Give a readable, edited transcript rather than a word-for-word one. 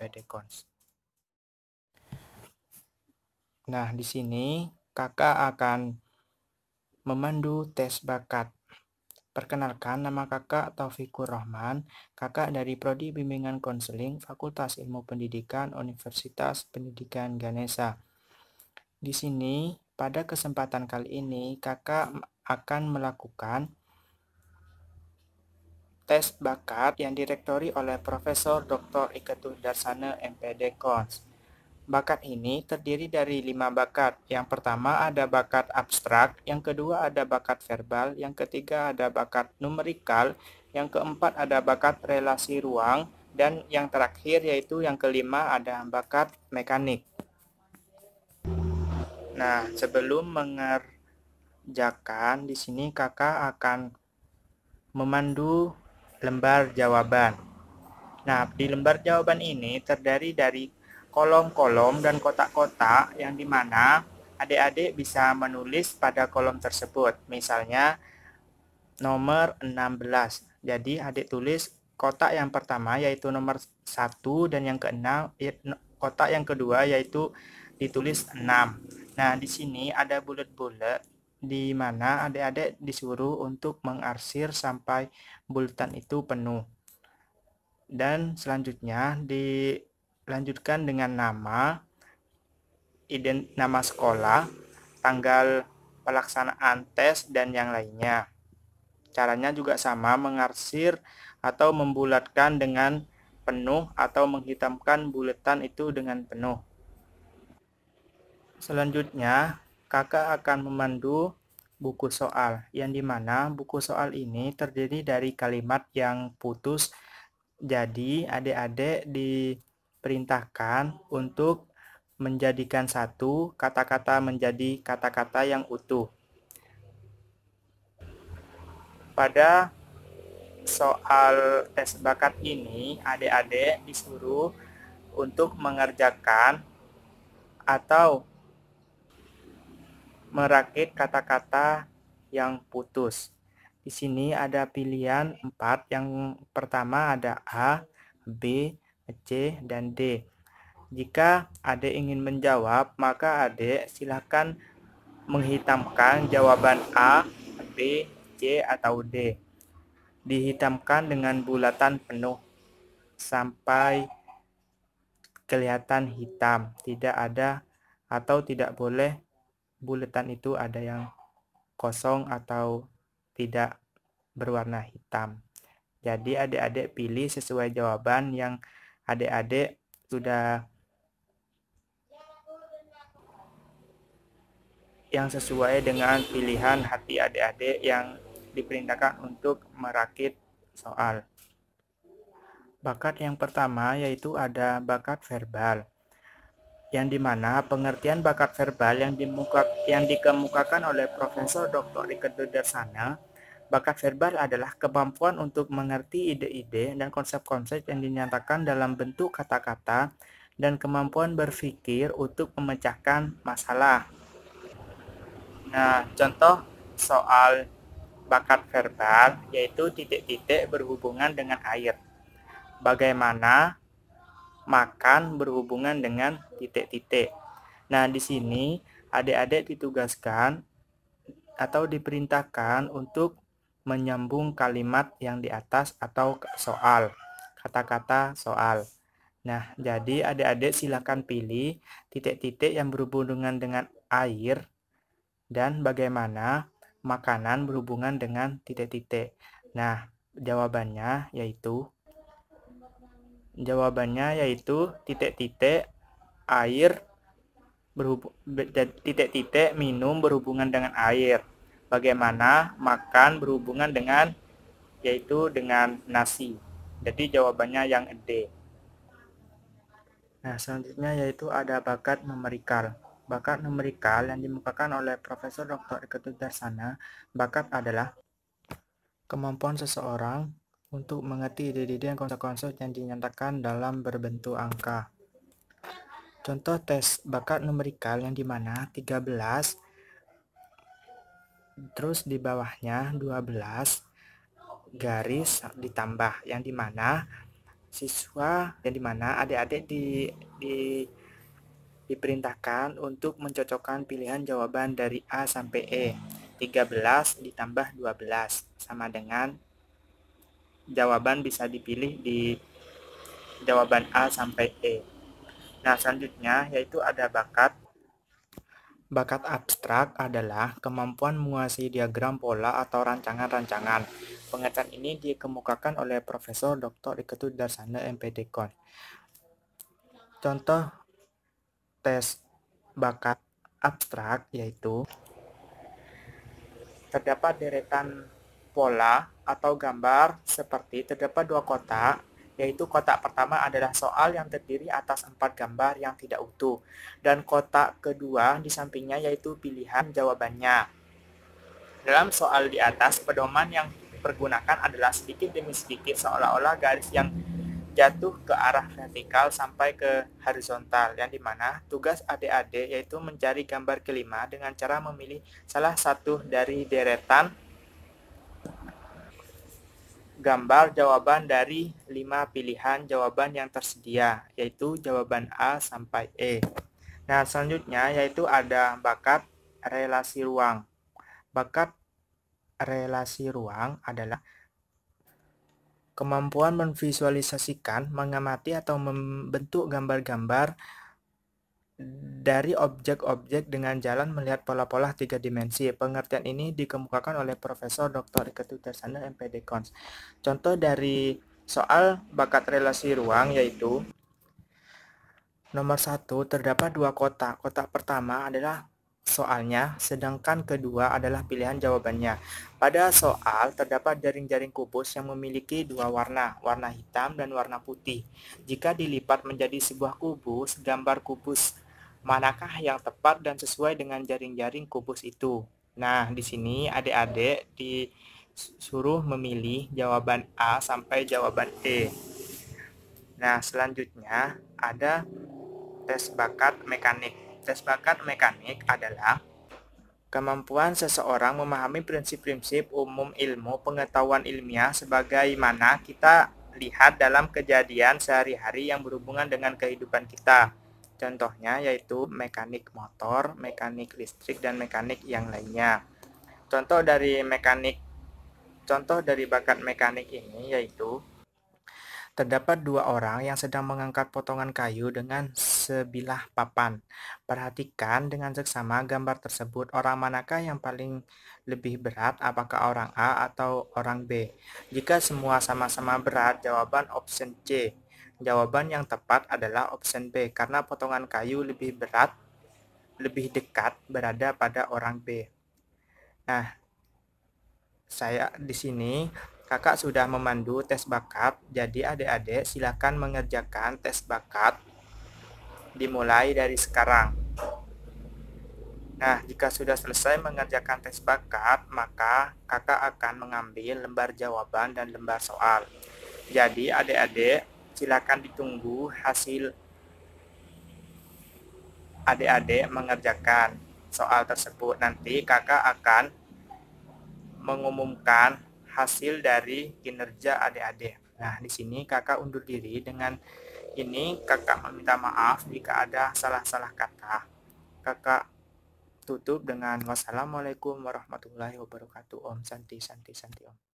MPD-Cons. Nah, di sini kakak akan memandu tes bakat. Perkenalkan, nama kakak Taufikur Rahman, kakak dari Prodi Bimbingan Konseling Fakultas Ilmu Pendidikan Universitas Pendidikan Ganesha. Di sini, pada kesempatan kali ini, kakak akan melakukan tes bakat yang direktori oleh Profesor Dr. Ika Darsana MPD-Cons. Bakat ini terdiri dari 5 bakat. Yang pertama ada bakat abstrak, yang kedua ada bakat verbal, yang ketiga ada bakat numerikal, yang keempat ada bakat relasi ruang, dan yang terakhir yaitu yang kelima ada bakat mekanik. Nah, sebelum mengerjakan, di sini kakak akan memandu lembar jawaban. Nah, di lembar jawaban ini terdiri dari kolom-kolom dan kotak-kotak yang dimana adik-adik bisa menulis pada kolom tersebut. Misalnya nomor 16. Jadi adik tulis kotak yang pertama yaitu nomor 1 dan yang keenam kotak yang kedua yaitu ditulis 6. Nah, di sini ada bulat-bulat di mana adik-adik disuruh untuk mengarsir sampai bulatan itu penuh. Dan selanjutnya dilanjutkan dengan nama, nama sekolah, tanggal pelaksanaan tes, dan yang lainnya. Caranya juga sama, mengarsir atau membulatkan dengan penuh atau menghitamkan bulatan itu dengan penuh. Selanjutnya, kakak akan memandu buku soal, yang dimana buku soal ini terdiri dari kalimat yang putus. Jadi, adik-adik diperintahkan untuk menjadikan satu kata-kata menjadi kata-kata yang utuh. Pada soal tes bakat ini, adik-adik disuruh untuk mengerjakan atau merakit kata-kata yang putus. Di sini ada pilihan 4. Yang pertama ada A, B, C, dan D. Jika adik ingin menjawab, maka adik silakan menghitamkan jawaban A, B, C, atau D. Dihitamkan dengan bulatan penuh sampai kelihatan hitam. Tidak ada atau tidak boleh bulatan itu ada yang kosong atau tidak berwarna hitam. Jadi adik-adik pilih sesuai jawaban yang adik-adik sudah yang sesuai dengan pilihan hati adik-adik yang diperintahkan untuk merakit soal. Bakat yang pertama yaitu ada bakat verbal, yang dimana pengertian bakat verbal yang dikemukakan oleh Profesor Dr. Ika Darsana. Bakat verbal adalah kemampuan untuk mengerti ide-ide dan konsep-konsep yang dinyatakan dalam bentuk kata-kata dan kemampuan berpikir untuk memecahkan masalah. Nah, contoh soal bakat verbal yaitu titik-titik berhubungan dengan air. Bagaimana makan berhubungan dengan titik-titik. Nah, di sini adik-adik ditugaskan atau diperintahkan untuk menyambung kalimat yang di atas atau soal, kata-kata soal. Nah, jadi adik-adik silakan pilih titik-titik yang berhubungan dengan air dan bagaimana makanan berhubungan dengan titik-titik. Nah, jawabannya yaitu titik-titik air titik-titik minum berhubungan dengan air. Bagaimana makan berhubungan dengan yaitu dengan nasi. Jadi jawabannya yang D. Nah, selanjutnya yaitu ada bakat numerikal. Bakat numerikal yang dimukakan oleh Profesor Dr. Ika Darsana, bakat adalah kemampuan seseorang untuk mengerti ide-ide dan konsep-konsep yang dinyatakan dalam berbentuk angka. Contoh tes bakat numerikal yang dimana 13, terus di bawahnya 12 garis ditambah, yang dimana siswa yang dimana adik-adik diperintahkan untuk mencocokkan pilihan jawaban dari A sampai E. 13 ditambah 12 sama dengan jawaban bisa dipilih di jawaban A sampai E. Nah, selanjutnya yaitu ada bakat. Bakat abstrak adalah kemampuan menguasai diagram pola atau rancangan-rancangan. Pengertian ini dikemukakan oleh Profesor Dr. Ike Tudarsana MPD-Kon. Contoh tes bakat abstrak yaitu terdapat deretan pola atau gambar seperti terdapat dua kotak, yaitu kotak pertama adalah soal yang terdiri atas 4 gambar yang tidak utuh, dan kotak kedua di sampingnya yaitu pilihan jawabannya. Dalam soal di atas, pedoman yang dipergunakan adalah sedikit demi sedikit seolah-olah garis yang jatuh ke arah vertikal sampai ke horizontal, yang dimana tugas adik-adik yaitu mencari gambar kelima dengan cara memilih salah satu dari deretan gambar jawaban dari 5 pilihan jawaban yang tersedia, yaitu jawaban A sampai E. Nah, selanjutnya yaitu ada bakat relasi ruang. Bakat relasi ruang adalah kemampuan memvisualisasikan, mengamati atau membentuk gambar-gambar dari objek-objek dengan jalan melihat pola-pola 3 dimensi. Pengertian ini dikemukakan oleh Profesor Dr. Ike Tudarsana MPD-Kon. Contoh dari soal bakat relasi ruang yaitu nomor 1 terdapat dua kotak. Kotak pertama adalah soalnya, sedangkan kedua adalah pilihan jawabannya. Pada soal terdapat jaring-jaring kubus yang memiliki dua warna, warna hitam dan warna putih. Jika dilipat menjadi sebuah kubus, gambar kubus manakah yang tepat dan sesuai dengan jaring-jaring kubus itu? Nah, di sini adik-adik disuruh memilih jawaban A sampai jawaban E. Nah, selanjutnya ada tes bakat mekanik. Tes bakat mekanik adalah kemampuan seseorang memahami prinsip-prinsip umum ilmu pengetahuan ilmiah sebagaimana kita lihat dalam kejadian sehari-hari yang berhubungan dengan kehidupan kita. Contohnya yaitu mekanik motor, mekanik listrik, dan mekanik yang lainnya. Contoh dari bakat mekanik ini yaitu terdapat dua orang yang sedang mengangkat potongan kayu dengan sebilah papan. Perhatikan dengan seksama gambar tersebut. Orang manakah yang paling lebih berat? Apakah orang A atau orang B? Jika semua sama-sama berat, jawaban option C. Jawaban yang tepat adalah option B karena potongan kayu lebih berat, lebih dekat berada pada orang B. Nah, saya di sini kakak sudah memandu tes bakat, jadi adik-adik silakan mengerjakan tes bakat dimulai dari sekarang. Nah, jika sudah selesai mengerjakan tes bakat, maka kakak akan mengambil lembar jawaban dan lembar soal. Jadi adik-adik silakan ditunggu hasil adik-adik mengerjakan soal tersebut. Nanti kakak akan mengumumkan hasil dari kinerja adik-adik. Nah, di sini kakak undur diri. Dengan ini kakak meminta maaf jika ada salah-salah kata. Kakak tutup dengan wassalamualaikum warahmatullahi wabarakatuh. Om Santi Santi Santi Om.